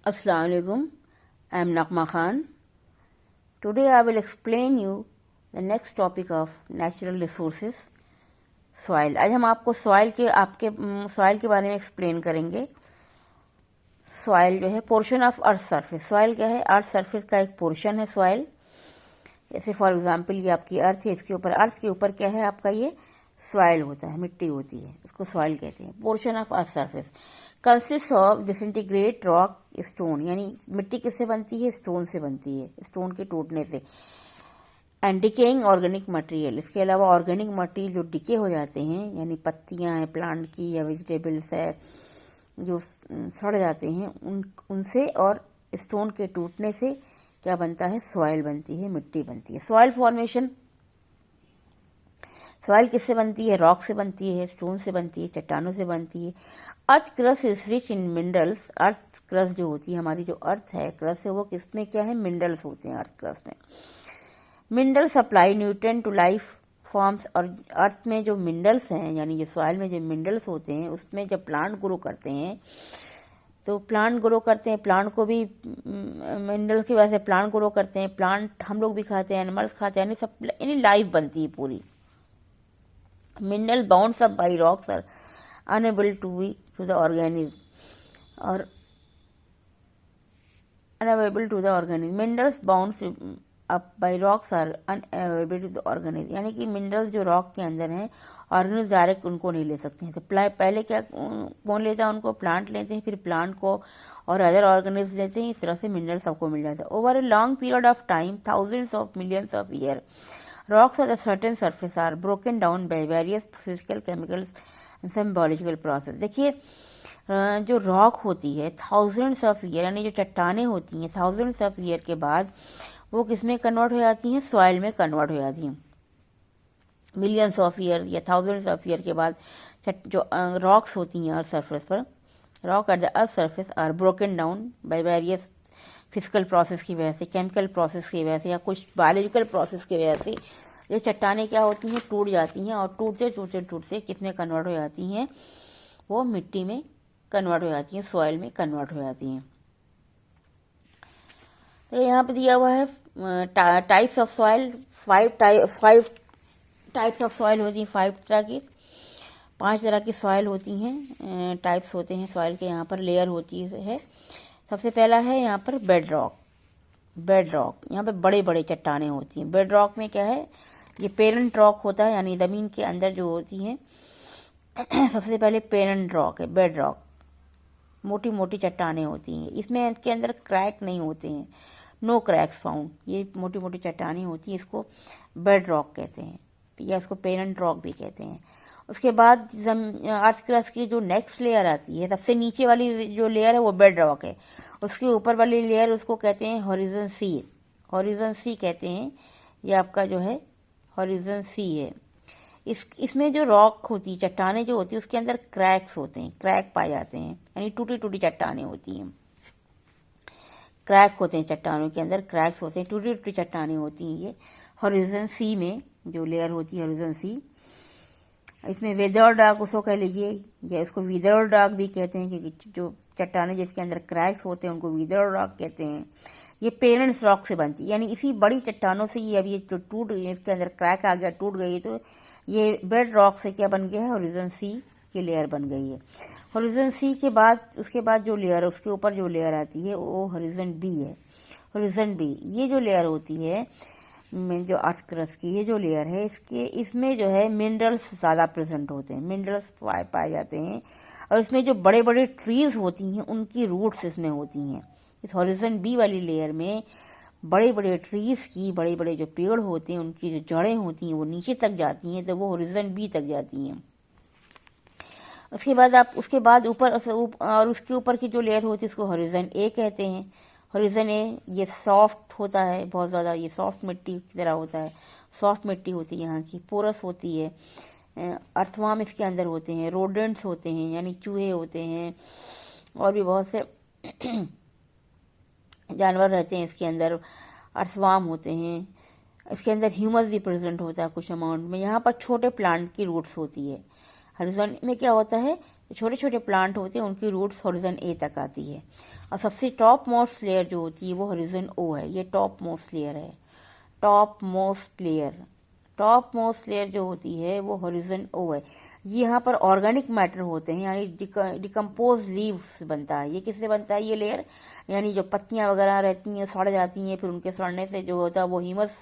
Assalamu alaikum. I am Naqma Khan. Today I will explain you the next topic of natural resources, soil. आज हम आपको soil के बारे में explain करेंगे. सॉइल जो है portion of earth surface. Soil क्या है? अर्थ सरफेस का एक पोर्शन है सॉइल. जैसे फॉर एग्जांपल ये आपकी अर्थ है, इसके ऊपर अर्थ के ऊपर क्या है आपका? ये सॉइल होता है, मिट्टी होती है, इसको सॉइल कहते हैं. Portion of earth surface consist of disintegrate rock stone, यानी मिट्टी किससे बनती है? स्टोन से बनती है, स्टोन के टूटने से. एंड डिकेइंग ऑर्गेनिक मटेरियल, इसके अलावा ऑर्गेनिक मटेरियल जो डिके हो जाते हैं, यानी पत्तियां हैं प्लांट की या वेजिटेबल्स है जो सड़ जाते हैं, उनसे और स्टोन के टूटने से क्या बनता है? सॉइल बनती है, मिट्टी बनती है. सॉइल फॉर्मेशन, सॉइल किससे बनती है? रॉक से बनती है, स्टोन से बनती है, चट्टानों से बनती है. Earth crust is rich in minerals. Earth crust जो होती है, हमारी जो अर्थ है क्रस्ट है, वो किसमें क्या है? मिनरल्स होते हैं अर्थ क्रस्ट में. Mineral supply nutrient to life forms. और अर्थ में जो मिनरल्स हैं, यानी जो सॉइल में जो मिनरल्स होते हैं, उसमें जब प्लांट ग्रो करते हैं तो प्लांट ग्रो करते हैं, प्लांट को भी मिनरल्स की वजह से प्लांट ग्रो करते हैं. प्लांट हम लोग भी खाते हैं, एनिमल्स खाते हैं, यानी लाइफ बनती है पूरी. Mineral bounds up by rocks are unable to the organism और unable to the organism. Minerals bounds up by rocks are unable to the organism, यानी कि मिनरल्स जो रॉक के अंदर हैं, ऑर्गेनिज्म डायरेक्ट उनको नहीं ले सकते हैं. तो पहले क्या कौन लेता है उनको? प्लांट लेते हैं, फिर प्लांट को और अदर ऑर्गेनिज्म लेते हैं. इस तरह से मिनरल सबको मिल जाता है. Over a long period of time, thousands of millions of year, rocks at a certain surface are broken down by various physical, chemicals and some biological process. देखिए जो रॉक होती है थाउजेंड्स ऑफ ईयर, यानी जो चट्टाने होती हैं thousands of year के बाद वो किस में कन्वर्ट हो जाती हैं? सॉइल में कन्वर्ट हो जाती हैं. मिलियंस ऑफ ईयर या थाउजेंड्स ऑफ ईयर के बाद जो रॉक्स होती हैं अर्थ सरफेस पर, rock at the earth surface are broken down by various physical process की वजह से, केमिकल प्रोसेस की वजह से या कुछ बायोलॉजिकल प्रोसेस की वजह से ये चट्टानें क्या होती हैं? टूट जाती हैं. और टूटते कितने कन्वर्ट हो जाती हैं? वो मिट्टी में कन्वर्ट हो जाती हैं, सॉइल में कन्वर्ट हो जाती हैं. तो यहाँ पे दिया हुआ है types of soil. Five types of soil होती हैं, 5 तरह की, 5 तरह की सॉइल होती हैं, टाइप्स होते हैं सॉइल के. यहाँ पर लेयर होती है. सबसे पहला है यहाँ पर बेड रॉक. बेड रॉक, यहाँ पे बड़े बड़े चट्टानें होती हैं. बेड रॉक में क्या है? ये पेरेंट रॉक होता है, यानी जमीन के अंदर जो होती हैं. सबसे पहले पेरेंट रॉक है बेड रॉक. मोटी मोटी चट्टानें होती हैं, इसमें इसके अंदर क्रैक नहीं होते हैं, नो क्रैक्स फाउंड. ये मोटी मोटी चट्टानें होती हैं, इसको बेड रॉक कहते हैं या इसको पेरेंट रॉक भी कहते हैं. उसके बाद अर्थ क्रस्ट की जो नेक्स्ट लेयर आती है, सबसे नीचे वाली जो लेयर है वो बेड रॉक है. उसके ऊपर वाली लेयर उसको कहते हैं हॉरिजन सी. हॉरिजन सी कहते हैं. ये आपका जो है हॉरिजन सी है. इसमें जो रॉक होती है, चट्टाने जो होती है, उसके अंदर क्रैक्स होते हैं, क्रैक पाए जाते हैं, यानी टूटी टूटी चट्टाने होती हैं. क्रैक होते हैं चट्टानों के अंदर, क्रैक्स होते हैं, टूटी टूटी चट्टाने होती हैं. ये हॉरिजन सी में जो लेयर होती है हॉरिजन सी. इसमें वेदर्ड रॉक उसको कह लीजिए, या इसको विदर्ड रॉक भी कहते हैं, क्योंकि जो चट्टाने जिसके अंदर क्रैक्स होते हैं उनको विदर्ड रॉक कहते हैं. ये पेरेंट्स रॉक से बनती है, यानी इसी बड़ी चट्टानों से ये अब ये जो टूट गई, इसके अंदर क्रैक आ गया, टूट गई, तो ये बेड रॉक से क्या बन गया है? हॉरिजन सी की लेयर बन गई है. हॉरिजन सी के बाद उसके बाद जो लेयर है, उसके ऊपर जो लेयर आती है वो हॉरिजन बी है. हॉरिजन बी, ये जो लेयर होती है में जो अर्थ क्रस्ट की ये जो लेयर है, इसमें जो है मिनरल्स ज़्यादा प्रेजेंट होते हैं, मिनरल्स पाए जाते हैं. और इसमें जो बड़े बड़े ट्रीज होती हैं उनकी रूट्स इसमें होती हैं. इस हॉरिजन बी वाली लेयर में बड़े बड़े ट्रीज की, बड़े बड़े जो पेड़ होते हैं उनकी जो जड़ें होती हैं वो नीचे तक जाती हैं, तो वो हॉरिजन बी तक जाती हैं. उसके बाद ऊपर और उसके ऊपर की जो लेयर होती है उसको हॉरिजन ए कहते हैं. हॉरिजन ए ये सॉफ्ट होता है बहुत ज़्यादा, ये सॉफ्ट मिट्टी की तरह होता है, सॉफ्ट मिट्टी होती है यहाँ की, पोरस होती है. अर्थवार्म इसके अंदर होते हैं, रोडेंट्स होते हैं यानी चूहे होते हैं, और भी बहुत से जानवर रहते हैं इसके अंदर. अर्थवार्म होते हैं. इसके अंदर ह्यूमस भी प्रेजेंट होता है कुछ अमाउंट में. यहाँ पर छोटे प्लांट की रूट्स होती है. हॉरिजॉन में क्या होता है? छोटे छोटे प्लांट होते हैं उनकी रूट्स हॉरिजन ए तक आती है। और सबसे टॉप मोस्ट लेयर जो होती है वो हॉरिजन ओ है। ये टॉप मोस्ट लेयर है, top most layer. Top most layer जो होती है वो हॉरिजन ओ है। ये यहाँ पर ऑर्गेनिक मैटर होते हैं, यानी डिकम्पोज लीव्स बनता है। ये किससे बनता है ये लेयर, यानी जो पत्तियां वगैरह रहती हैं सड़ जाती हैं, फिर उनके सड़ने से जो होता है वो ह्यूमस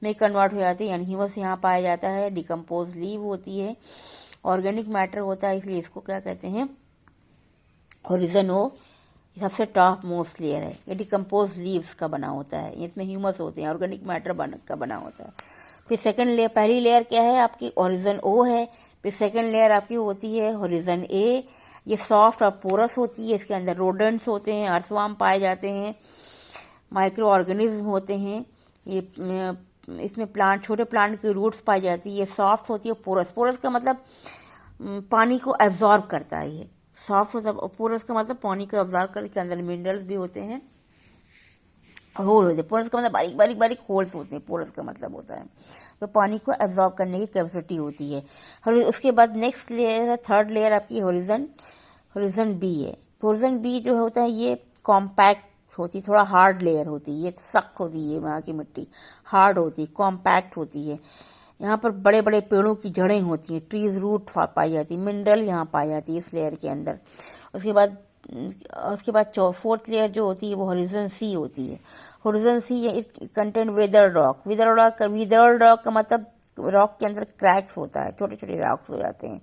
में कन्वर्ट हो जाती है, यानी ह्यूमस यहाँ पाया जाता है। डिकम्पोज लीव होती है, ऑर्गेनिक मैटर होता है, इसलिए इसको क्या कहते हैं हॉरिजन ओ। सबसे टॉप मोस्ट लेयर है, ये डिकम्पोज लीव्स का बना होता है, इसमें ह्यूमस होते हैं, ऑर्गेनिक मैटर का बना होता है। फिर सेकंड लेयर, पहली लेयर क्या है आपकी हॉरिजन ओ है। फिर सेकंड लेयर आपकी होती है हॉरिजन ए। ये सॉफ्ट और पोरस होती है, इसके अंदर रोडेंट्स होते हैं, अर्थवर्म पाए जाते हैं, माइक्रो ऑर्गेनिज्म होते हैं। ये इसमें प्लांट, छोटे प्लांट की रूट्स पाई जाती है। ये सॉफ्ट होती है, पोरस। पोरस का मतलब पानी को एब्जॉर्ब करता है। ये सॉफ्ट होता है, पोरस का मतलब पानी को एब्जॉर्ब करने के अंदर मिनरल्स भी होते हैं, होल होते हैं। पोरस का मतलब बारीक बारीक बारीक होल्स होते हैं, पोरस का मतलब होता है तो पानी को एब्जॉर्ब करने की कैपेसिटी होती है। और उसके बाद नेक्स्ट लेयर है, थर्ड लेयर आपकी हॉरिजन बी है। हॉरिजन बी जो होता है ये कॉम्पैक्ट होती है, थोड़ा हार्ड लेयर होती है, ये सख्त होती है, वहाँ की मिट्टी हार्ड होती है, कॉम्पैक्ट होती है। यहाँ पर बड़े बड़े पेड़ों की जड़ें होती हैं, ट्रीज रूट पाई जाती है, मिनरल यहाँ पाई जाती है इस लेयर के अंदर। उसके बाद फोर्थ लेयर जो होती है वो हॉरिजन सी होती है। Horizon C content weathered rock. Weathered rock का मतलब रॉक के अंदर क्रैक्स होता है, छोटे छोटे रॉक्स हो जाते हैं,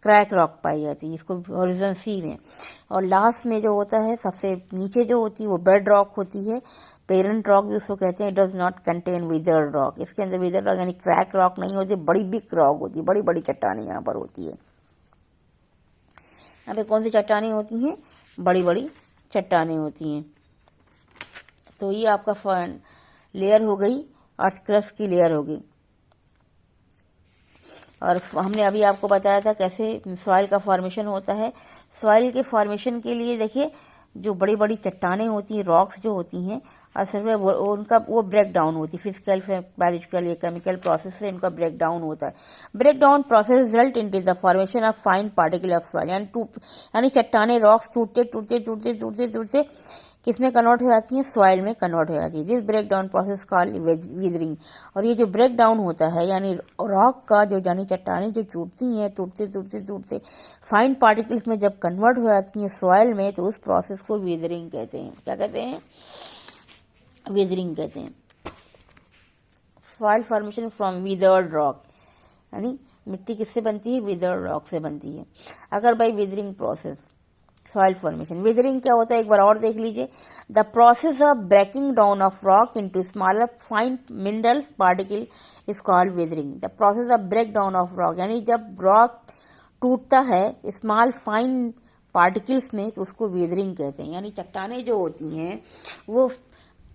क्रैक रॉक पाई जाती है, इसको हॉरिजन सी में। और लास्ट में जो होता है सबसे नीचे जो होती है वो बेड रॉक होती है, पेरेंट रॉक भी उसको कहते हैं। It does not contain withered rock. इसके अंदर विदर्ड रॉक यानी क्रैक रॉक नहीं होती, बड़ी बिग रॉक होती है, बड़ी बड़ी चट्टानें यहाँ पर होती है। यहाँ पे कौन सी चट्टानें होती हैं, बड़ी बड़ी चट्टानें होती हैं। तो ये आपका लेयर हो गई, अर्थ क्रस्ट की लेयर हो गई। और हमने अभी आपको बताया था कैसे सॉइल का फॉर्मेशन होता है। सॉइल के फॉर्मेशन के लिए देखिए जो बड़ी बड़ी चट्टानें होती हैं, रॉक्स जो होती हैं, असल में उनका वो ब्रेक डाउन होती है, फिजिकल बायोलॉजिकल या केमिकल प्रोसेस से इनका ब्रेक डाउन होता है। Break down process result in the formation of fine particle of soil, यानी चट्टानें रॉक्स टूटते टूटते टूटते टूटते टूटते किसमें कन्वर्ट हो जाती हैं, सॉइल में कन्वर्ट हो जाती है। This break down process called weathering. और ये जो ब्रेक डाउन होता है यानी रॉक का जो यानी चट्टानें जो टूटती हैं, टूटते टूटते टूटते फाइन पार्टिकल्स में जब कन्वर्ट हो जाती हैं सॉइल में, तो उस प्रोसेस को विदरिंग कहते हैं। क्या कहते हैं, विदरिंग कहते हैं। Soil formation from withered rock, यानी मिट्टी किससे बनती है, विदर्ड रॉक से बनती है। अगर by weathering process soil formation. Weathering क्या होता है एक बार और देख लीजिए। The process of breaking down of rock into smaller fine minerals particle is called weathering. The process of break down of rock, यानी जब रॉक टूटता है स्मॉल फाइन पार्टिकल्स में तो उसको विदरिंग कहते हैं। यानी चट्टानें जो होती हैं वो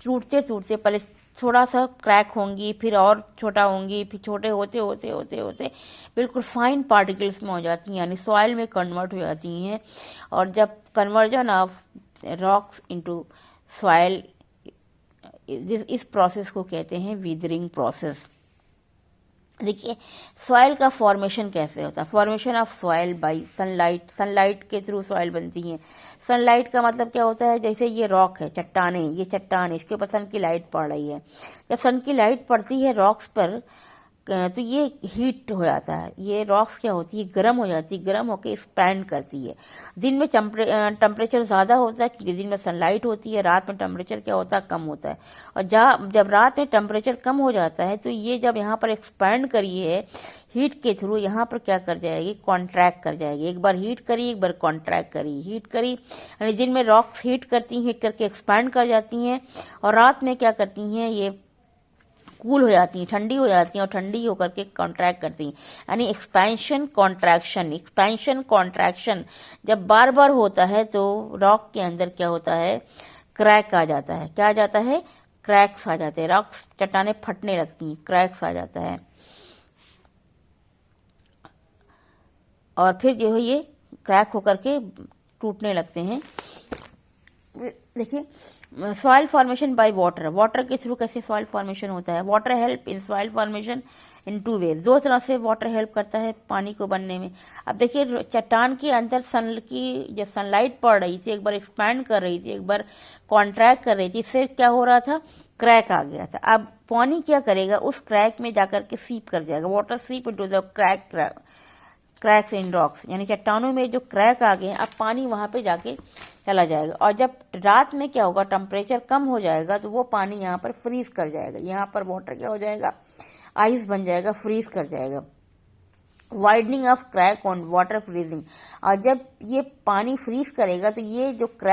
टूटते टूटते पहले थोड़ा सा क्रैक होंगी, फिर और छोटा होंगी, फिर छोटे होते होते होते होते बिल्कुल फाइन पार्टिकल्स में हो जाती हैं, यानी सॉइल में कन्वर्ट हो जाती हैं। और जब conversion of rocks into soil, इस प्रोसेस को कहते हैं विदरिंग प्रोसेस। देखिए सॉइल का फॉर्मेशन कैसे होता है। Formation of soil by sunlight, sunlight के थ्रू सॉइल बनती है। सनलाइट का मतलब क्या होता है, जैसे ये रॉक है, चट्टानें, ये चट्टान, इसके ऊपर सन की लाइट पड़ रही है। जब सन की लाइट पड़ती है रॉक्स पर तो ये हीट हो जाता है, ये रॉक्स क्या होती है गर्म हो जाती है, गर्म होकर एक्सपैंड करती है। दिन में टेम्परेचर ज़्यादा होता है क्योंकि दिन में सनलाइट होती है, रात में टेम्परेचर क्या होता है, कम होता है। और जब रात में टेम्परेचर कम हो जाता है तो ये जब यहाँ पर एक्सपैंड करी है हीट के थ्रू, यहाँ पर क्या कर जाएगी, कॉन्ट्रैक्ट कर जाएगी। एक बार हीट करी, एक बार कॉन्ट्रैक्ट करी, हीट करी, यानी दिन में रॉक्स हीट करती हैं, हीट करके एक्सपैंड कर जाती हैं, और रात में क्या करती हैं, ये कूल हो जाती हैं, ठंडी हो जाती हैं, और ठंडी होकर के कॉन्ट्रैक्ट करती हैं। यानी एक्सपेंशन कॉन्ट्रैक्शन, एक्सपेंशन कॉन्ट्रैक्शन जब बार बार होता है तो रॉक के अंदर क्या होता है, क्रैक आ जाता है। क्या आ जाता है, क्रैक्स आ जाते हैं, रॉक चट्टानें फटने लगती हैं, क्रैक्स आ जाता है। और फिर जो है ये क्रैक होकर के टूटने लगते हैं। देखिए, soil formation by water, water के थ्रू कैसे सॉइल फॉर्मेशन होता है। Water help in soil formation in two way, दो तरह से वाटर हेल्प करता है पानी को बनने में। अब देखिए, चट्टान के अंदर सन की जब सनलाइट पड़ रही थी, एक बार एक्सपैंड कर रही थी, एक बार कॉन्ट्रैक्ट कर रही थी, इससे क्या हो रहा था, क्रैक आ गया था। अब पानी क्या करेगा, उस क्रैक में जाकर के सीप कर जाएगा, वाटर सीप into the cracks in rocks, यानी चट्टानों में जो क्रैक आ गए, अब पानी वहां पे जाके चला जाएगा। और जब रात में क्या होगा, टेम्परेचर कम हो जाएगा तो वो पानी यहाँ पर फ्रीज कर जाएगा, यहाँ पर वाटर क्या हो जाएगा, आइस बन जाएगा, फ्रीज कर जाएगा। Widening of crack on water freezing, और जब ये पानी फ्रीज करेगा तो ये जो क्रैक